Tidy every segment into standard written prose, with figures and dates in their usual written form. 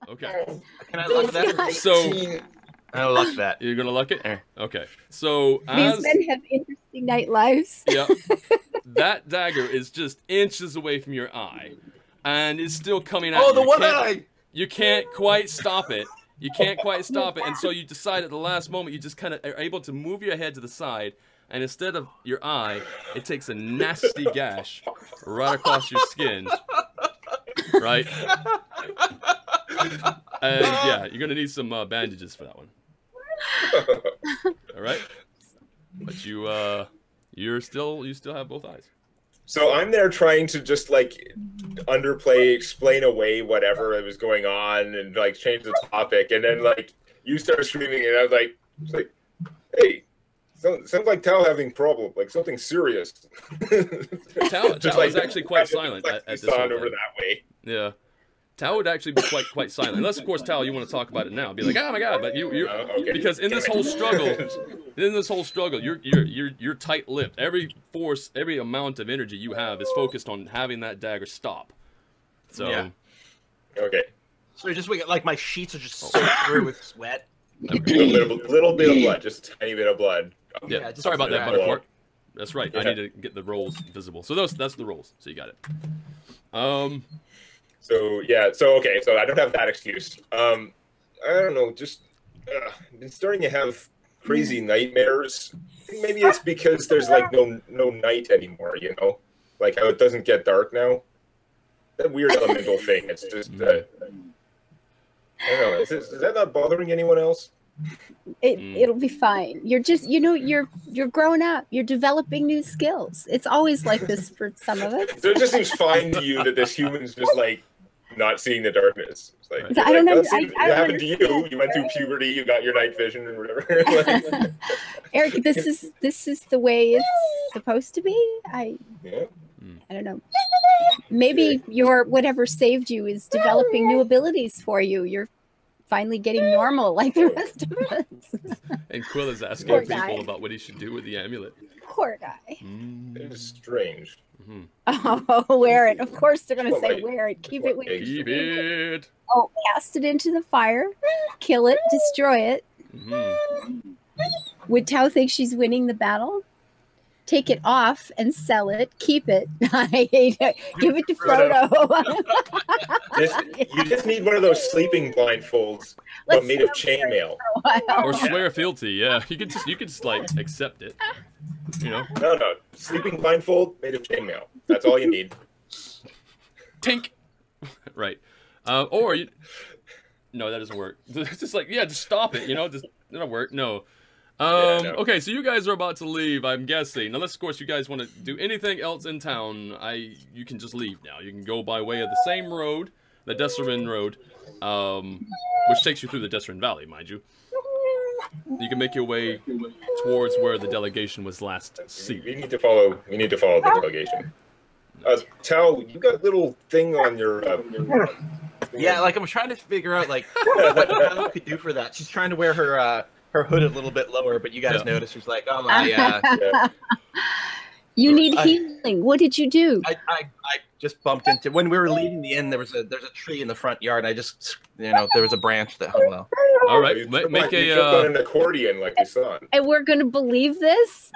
Okay. Can I luck that? So I'll luck that. you're gonna luck it. Okay. So These as men have interesting night lives. yeah, that dagger is just inches away from your eye, and it's still coming out. Oh, the one eye! You can't quite stop it. You can't quite stop it, and so you decide at the last moment you just kind of are able to move your head to the side, and instead of your eye, it takes a nasty gash right across your skin. Right? And yeah, you're gonna need some bandages for that one. All right, but you still have both eyes. So I'm there trying to just like underplay, explain away whatever was going on, and like change the topic, and then like you start screaming, and I was like, hey, sounds like Tal having problem, like something serious. Tal is actually quite silent at this point. Over that way. Yeah. Tal would actually be quite silent, unless of course Tal, you want to talk about it now. Be like, oh my god, but you okay. Because in this whole struggle, you're tight-lipped. Every amount of energy you have is focused on having that dagger stop. So Yeah. Okay. So just like my sheets are just soaked through with sweat. Okay. Little bit of blood, just a tiny bit of blood. Yeah. Sorry about that, Butterquark. That's right. Yeah. I need to get the rolls visible. So that's the rolls. So you got it. So yeah, so okay, so I don't have that excuse. I don't know, just been starting to have crazy nightmares. I think maybe it's because there's like no night anymore, you know, like how it doesn't get dark now. That weird elemental thing. It's just I don't know. Is that not bothering anyone else? It'll be fine. You're just, you're growing up. You're developing new skills. It's always like this for some of us. So it just seems fine to you that this human's just like not seeing the darkness. It's like, I don't know. It happened to you. You went through puberty. You got your night vision and whatever. Like, Eric, this is the way it's supposed to be. I don't know. Maybe your whatever saved you is developing new abilities for you. You're finally getting normal like the rest of us. And Quill is asking people about what he should do with the amulet. Poor guy. it is strange. Oh, wear it. Of course they're going to say wear it. Keep it with you. Keep it. Oh, cast it into the fire. Kill it. Destroy it. Would Tao think she's winning the battle? Take it off and sell it. Keep it. I hate it. Give it to Frodo. You just need one of those sleeping blindfolds, but made of chainmail. Or swear fealty. Yeah, you could just like accept it. You know. No. Sleeping blindfold made of chainmail. That's all you need. Tink. Right. Or you. No, that doesn't work. It's just like just stop it. You know, just that'll work. No. No. Okay, so you guys are about to leave, I'm guessing. Unless, of course, you guys want to do anything else in town, you can just leave now. You can go by way of the same road, the Desserin Road, which takes you through the Desserin Valley, mind you. You can make your way towards where the delegation was last seen. We need to follow the delegation. Tal, you got a little thing on your. Yeah, like I'm trying to figure out like what Tal could do for that. She's trying to wear her hood a little bit lower, but you guys notice she's like, oh my. You need healing. What did you do? I just bumped into when we were leaving the inn. There's a tree in the front yard. And I just there was a branch that hung low. All right, You make jumped on an accordion like you saw. And we're gonna believe this?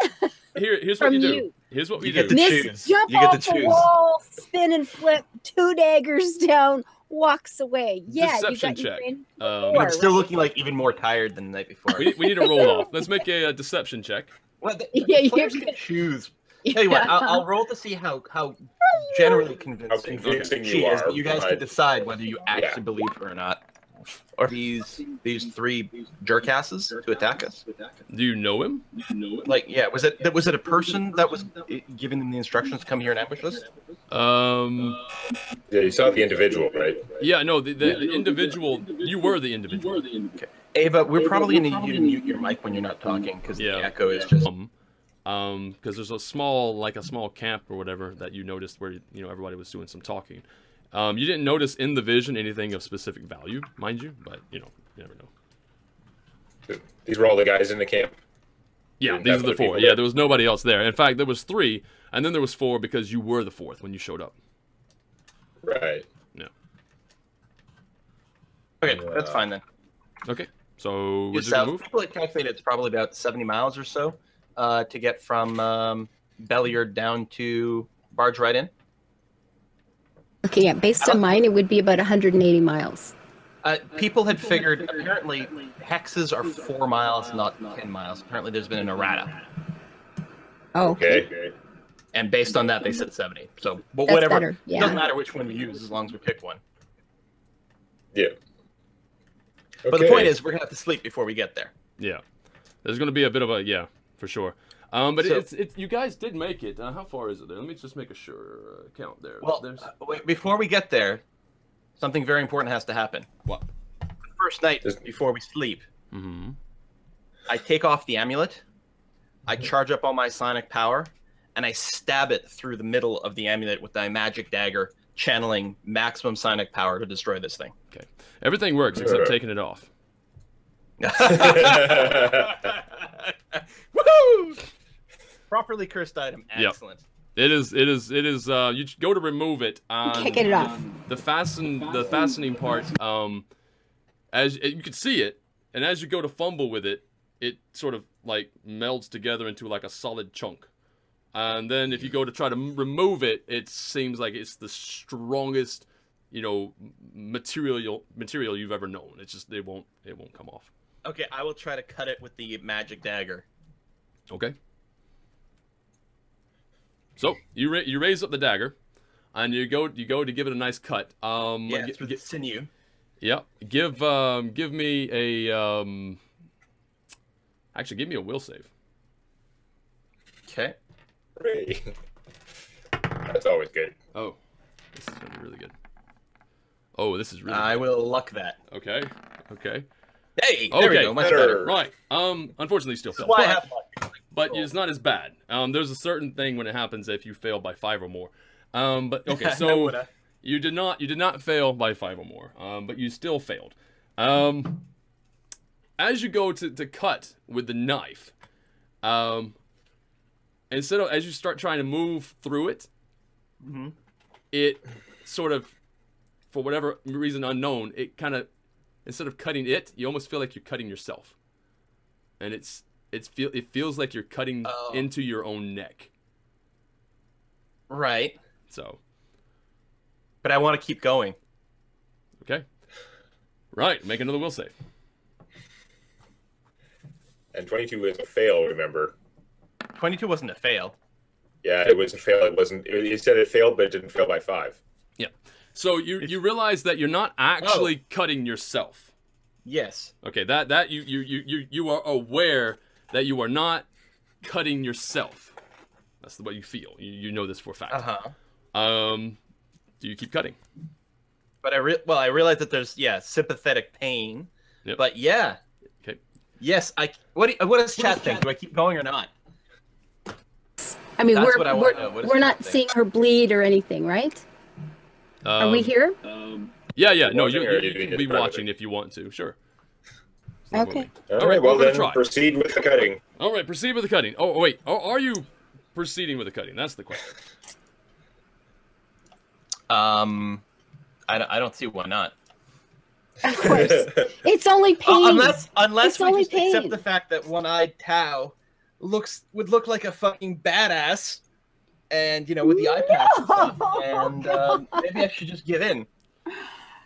Here's what you do. Here's what we do. Miss jump off the wall, spin and flip, 2 daggers down, walks away. Yeah, Deception you got check. I'm still looking like even more tired than the night before. We need to roll off. Let's make a deception check. Well, the players can choose. Tell you what, I'll roll to see how generally convincing you are. But you guys can decide whether you actually believe her or not. Or these 3 jerkasses to attack us. Do you know him? Like, yeah, was it a person that was giving them the instructions to come here and ambush us? Yeah, you saw the individual, right? Yeah, no, the individual. You were the individual. Okay. Ava, we're probably gonna need you to mute your mic when you're not talking because the echo is just. Because there's a small camp or whatever that you noticed where everybody was doing some talking. You didn't notice in the vision anything of specific value, mind you, but you never know. These were all the guys in the camp. Yeah, these are the 4. Yeah, there was nobody else there. In fact, there was 3, and then there was 4 because you were the 4th when you showed up. Right. Yeah. Okay, that's fine then. Okay, so what's your move? People had calculated it's probably about 70 miles or so to get from Belliard down to Barge right in. Okay, yeah, based on mine, it would be about 180 miles. People had figured, apparently, hexes are 4 miles, not 10 miles. Apparently, there's been an errata. Oh, Okay. And based on that, they said 70. So, but That's whatever. better, yeah. It doesn't matter which one we use as long as we pick one. Yeah. Okay. But the point is, we're going to have to sleep before we get there. Yeah. There's going to be a bit of a, yeah, for sure. But So- it's you guys did make it. How far is it there? Let me just make a sure count there. Well, wait, before we get there, something very important has to happen. What? The first night before we sleep, Mm-hmm. I take off the amulet, I charge up all my psionic power, and I stab it through the middle of the amulet with my magic dagger, channeling maximum psionic power to destroy this thing. Okay. Everything works except taking it off. Woohoo! Properly cursed item. Excellent. It is. You go to remove it. you can't get it off. The fastening part. As you can see it, and as you go to fumble with it, it sort of like melds together into like a solid chunk. And then if you go to try to remove it, it seems like it's the strongest, material you've ever known. It's just it won't come off. Okay, I will try to cut it with the magic dagger. Okay. So you raise up the dagger, and you go to give it a nice cut. Through the sinew. Yep. Give me a actually give me a will save. Okay. Hooray. That's always good. Oh, this is gonna be really good. Oh, this is really. I good. will luck that. Okay. Hey, there we go. Much better. Right. Unfortunately, you still fail. Why I have luck. But it's not as bad. There's a certain thing when it happens if you fail by 5 or more. But okay, so you did not fail by 5 or more. But you still failed. As you go to cut with the knife, as you start trying to move through it, it sort of, for whatever reason unknown, it kind of, instead of cutting it, you almost feel like you're cutting yourself, and it feels like you're cutting into your own neck. Right. So. But I want to keep going. Okay. Right. Make another will save. And 22 is a fail, remember? 22 wasn't a fail. Yeah, it was a fail. It wasn't. It said it failed, but it didn't fail by 5. Yeah. So you realize that you're not actually cutting yourself. Yes. Okay. That you are aware that you are not cutting yourself. That's what you feel. You know this for a fact. Do you keep cutting? But I realize that there's sympathetic pain. Yep. But yeah. Okay. Yes. What does chat think? Do I keep going or not? I mean, That's what I want to know. we're not seeing her bleed or anything, right? Are we here? Yeah. No, you you can be watching if you want to. Sure. Okay. All right. Well, then try. proceed with the cutting. All right. Proceed with the cutting. Oh wait. Are you proceeding with the cutting? That's the question. I don't see why not. Of course. It's only pain. Unless It's we only just accept pain. the fact that one-eyed Tao would look like a fucking badass, and with the eye patch and stuff, and maybe I should just give in.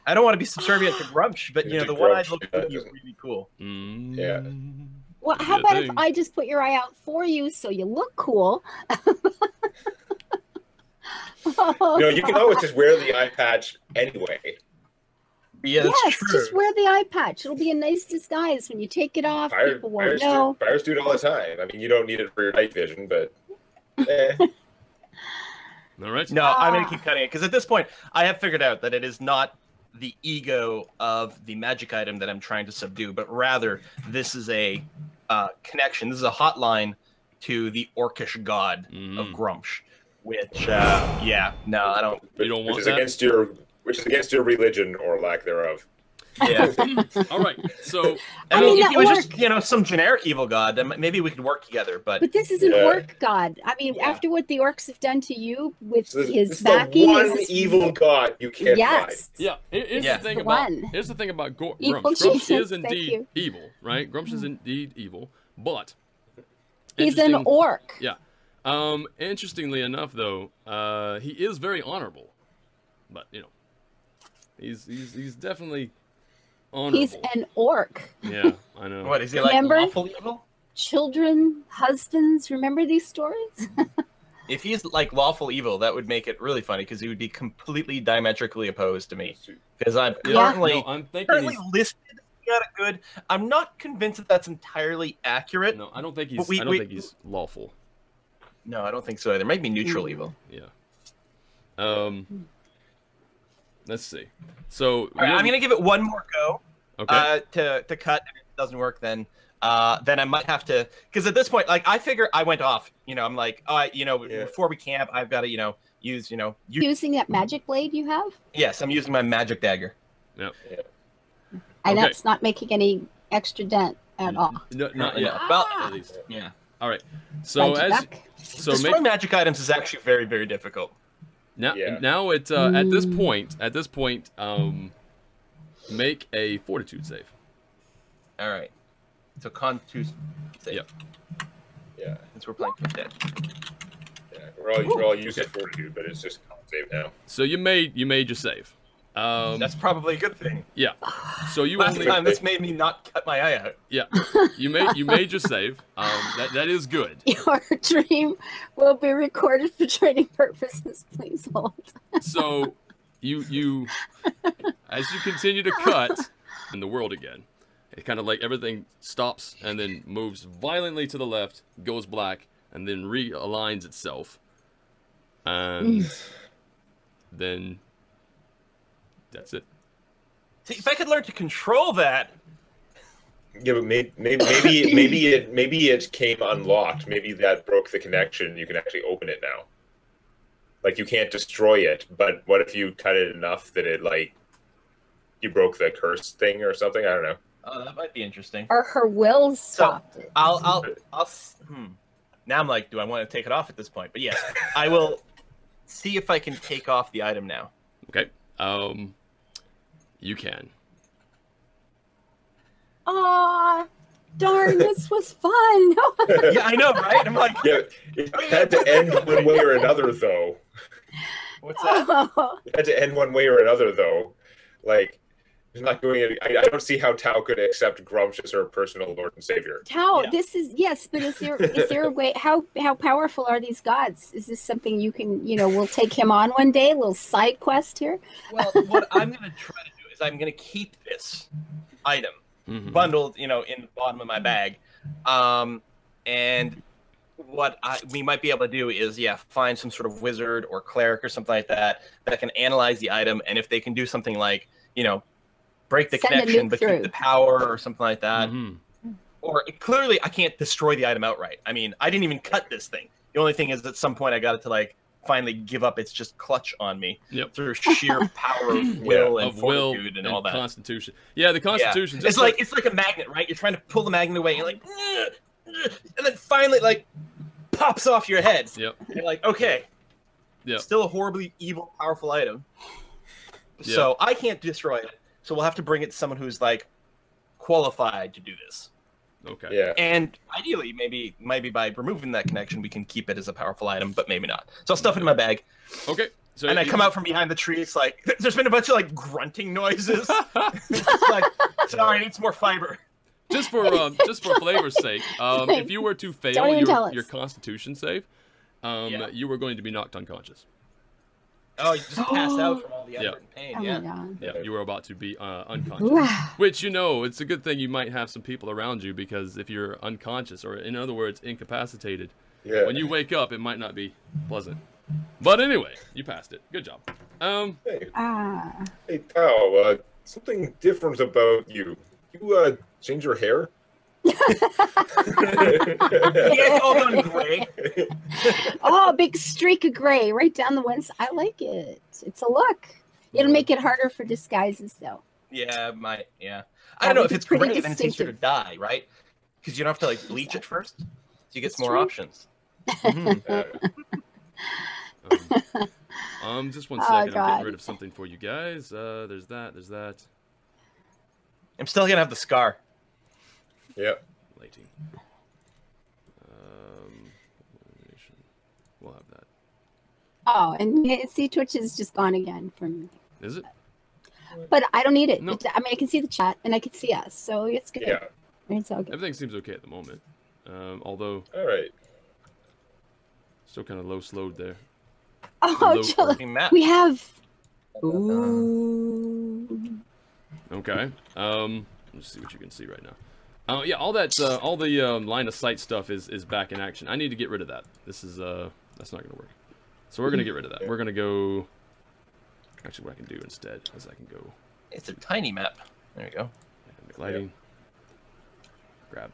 I don't want to be subservient to Grumsh, but the one-eyed look would be really cool. Yeah. Well, how about if I just put your eye out for you so you look cool? You can always just wear the eye patch anyway. Yeah, that's Yes, true. just wear the eye patch. It'll be a nice disguise. When you take it off, people won't know. Buyers do it all the time. I mean, you don't need it for your night vision, but. All right. No, I'm going to keep cutting it, because at this point, I have figured out that it is not the ego of the magic item that I'm trying to subdue, but rather this is a connection. This is a hotline to the orcish god of Grumsh, which, I don't. You don't want which is that? against your religion or lack thereof. Yeah. All right. So I mean, mean, if that he was orc- just, you know, some generic evil god, then maybe we could work together. But But this is an Yeah. orc god. I mean, Yeah. after what the orcs have done to you with So this his is backing, the one is evil god you can't yes, yeah, here's Yeah. the thing The about one. here's the thing about Evil Grumsh. Grumsh Jesus, is thank indeed you. evil, right? Grumsh is indeed evil, but he's an interesting- orc. Yeah. Interestingly enough, though, he is very honorable, but you know, he's definitely honorable. He's an orc. Yeah, I know. what is he like? Remember? Lawful evil? Children, husbands. Remember these stories? If he's like lawful evil, that would make it really funny because he would be completely diametrically opposed to me. Because I'm Yeah. currently No, I'm thinking currently he's. listed. Got it good. I'm not convinced that that's entirely accurate. No, I don't think he's. But we- I don't we- think he's lawful. No, I don't think so either. Maybe neutral evil. Yeah. Let's see. So All right, I'm gonna give it one more go. Okay. To cut. If it doesn't work, then I might have to. Because at this point, like I figure I went off. You know, I'm like, Yeah. before we camp, I've got to, use, Using that magic blade you have, yes, I'm using my magic dagger. and Okay. that's not making any extra dent at all. No, not yet. Well, At least. yeah. All right. So Magic as duck. so Destroy make magic items is actually very, very difficult. now Yeah. now it at this point make a fortitude save. All right. So Constitution save. Yep. Yeah, Since we're playing with dead. yeah. We're all used to fortitude, but it's just con save now. So you made your save. That's probably a good thing. Yeah. So you Last only time this made me not cut my eye out. yeah you made your save. That is good. Your dream will be recorded for training purposes. Please hold. So you as you continue to cut in the world again, it kind of like everything stops and then moves violently to the left, goes black, and then realigns itself, and then that's it. See, if I could learn to control that. Yeah, but maybe it came unlocked. Maybe that broke the connection. You can actually open it now. Like you can't destroy it, but what if you cut it enough that it like you broke the curse thing or something? I don't know. Oh, that might be interesting. Or her will stopped it. I'll Now I'm like, do I want to take it off at this point? But yes, I will see if I can take off the item now. Okay. You can. Aw, darn, this was fun. Yeah, I know, right? I'm like, Yeah, it had to end one way or another, though. what's that? Oh, It had to end one way or another, though. Like, it's not doing it. I don't see how Tao could accept Grumsh as her personal Lord and Savior. Tao, Yeah. this is yes, but is there a way? How powerful are these gods? Is this something you can, we'll take him on one day? A little side quest here. Well, what I'm going to try to do is I'm going to keep this item Mhm. bundled, in the bottom of my bag. And what we might be able to do is, find some sort of wizard or cleric or something like that can analyze the item. And if they can do something like, break the Send a connection nuke but through. keep the power or something like that. Mhm. Or clearly I can't destroy the item outright. I mean, I didn't even cut this thing. The only thing is at some point I got it to like finally give up its just clutch on me Yep. through sheer power of will and Of will fortitude and all that. Constitution. Yeah, the Constitution. It's like a magnet, right? You're trying to pull the magnet away, and you're like, and then finally like pops off your head. Yep. And you're like, okay, Yep. still a horribly evil, powerful item. Yep. So I can't destroy it. So we'll have to bring it to someone who's like qualified to do this. Okay. Yeah. And ideally, maybe by removing that connection, we can keep it as a powerful item, but maybe not. So I'll stuff it in my bag, Okay. So and I come out from behind the tree. It's like there's been a bunch of like grunting noises. It's like, sorry, I need some more fiber. just for flavor's sake, if you were to Don't fail even tell us. your Constitution save, Yeah. you were going to be knocked unconscious. Oh, you just passed out from all the effort Yeah. and pain. Oh Yeah. my god. Yeah, you were about to be unconscious. Wow. Which, it's a good thing you might have some people around you, because if you're unconscious, or in other words, incapacitated, Yeah. when you wake up, it might not be pleasant. But anyway, you passed it. Good job. Hey, Ah. hey, Tao, something different about you. You change your hair? It's all gone gray. Oh, a big streak of gray right down the one side. I like it. It's a look. It'll make it harder for disguises, though. Yeah, I don't know if it's pretty gray, then it's easier to distinctive. dye, right? Because you don't have to like bleach it first, so you get That's some more true. options. Mhm. Just one Oh, second. I'm God. getting rid of something for you guys. There's that. There's that. I'm still gonna have the scar. Yep. Lighting. We'll have that. Oh, and see, Twitch is just gone again from. Is it? But I don't need it. No. I mean, I can see the chat and I can see us, so it's good. Yeah. It's all good. Everything seems okay at the moment. Although All right. still kind of low slowed there. Oh, Low- chill. Map. We have. Ooh. Okay. Let's see what you can see right now. Yeah, all that, all the line of sight stuff is back in action. I need to get rid of that. This is that's not gonna work. So we're gonna get rid of that. We're gonna go. Actually, what I can do instead is I can go. It's a tiny map. There you go. Dynamic lighting. Grab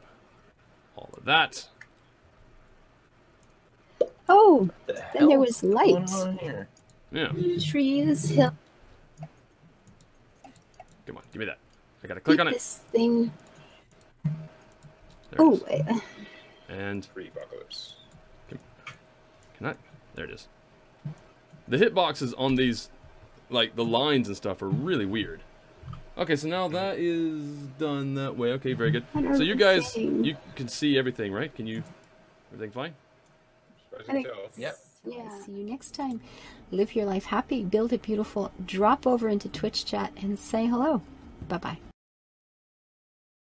all of that. Oh, The then hell there is was light. going on here? Yeah. Trees, hill. Come on, give me that. I gotta click on it. This thing. There it Oh, is. wait. And Pre-apocalypse. can I? There it is. The hitboxes on these, like the lines and stuff, are really weird. Okay, so now that is done that way. Okay, very good. So you guys, Interesting. you can see everything, right? Can you? Everything fine? As I you think- can tell. Yep. Yeah. See you next time. Live your life happy, build it beautiful, drop over into Twitch chat and say hello. Bye-bye.